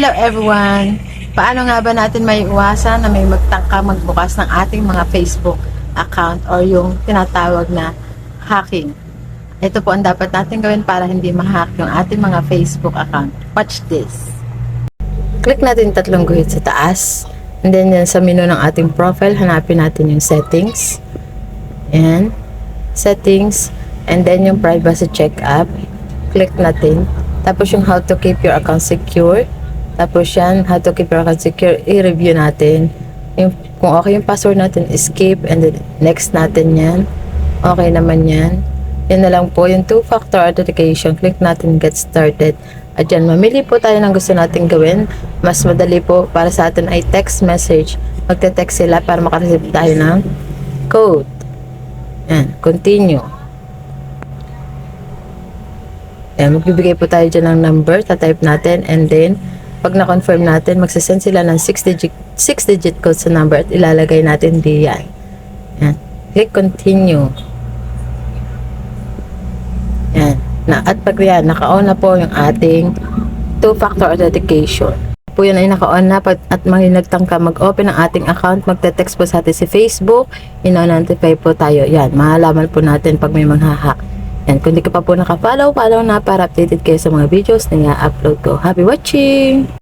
Hello everyone! Paano nga ba natin may iwasan na may magtangka magbukas ng ating mga Facebook account or yung tinatawag na hacking? Ito po ang dapat natin gawin para hindi ma-hack yung ating mga Facebook account. Watch this! Click natin tatlong guhit sa taas. And then yan sa menu ng ating profile, hanapin natin yung settings. Ayan. Settings. And then yung privacy checkup. Click natin. Tapos yung how to keep your account secure. Tapos yan, how to keep your account secure, i-review natin. Yung, kung okay yung password natin, escape, and then next natin yan. Okay naman yan. Yan na lang po, yung two-factor authentication. Click natin get started. At yan, mamili po tayo ng gusto natin gawin. Mas madali po para sa atin ay text message. Magte-text sila para makareceive tayo ng code. Yan, continue. Yan, magbibigay po tayo dyan ng number. Tatype natin and then pag na-confirm natin, magsasend sila ng 6-digit code sa number at ilalagay natin diyan. Yan. Click continue. Yan. At pag yan, naka-on na po yung ating two-factor authentication. Po yan ay naka-on na at nagtangka mag-open ng ating account, magte-text po sa atin si Facebook, ino-notify po tayo. Yan, malalaman po natin pag may mga-hack. Yan, kung di ka pa po naka-follow na para updated kayo sa mga videos na i-upload ko. Happy watching!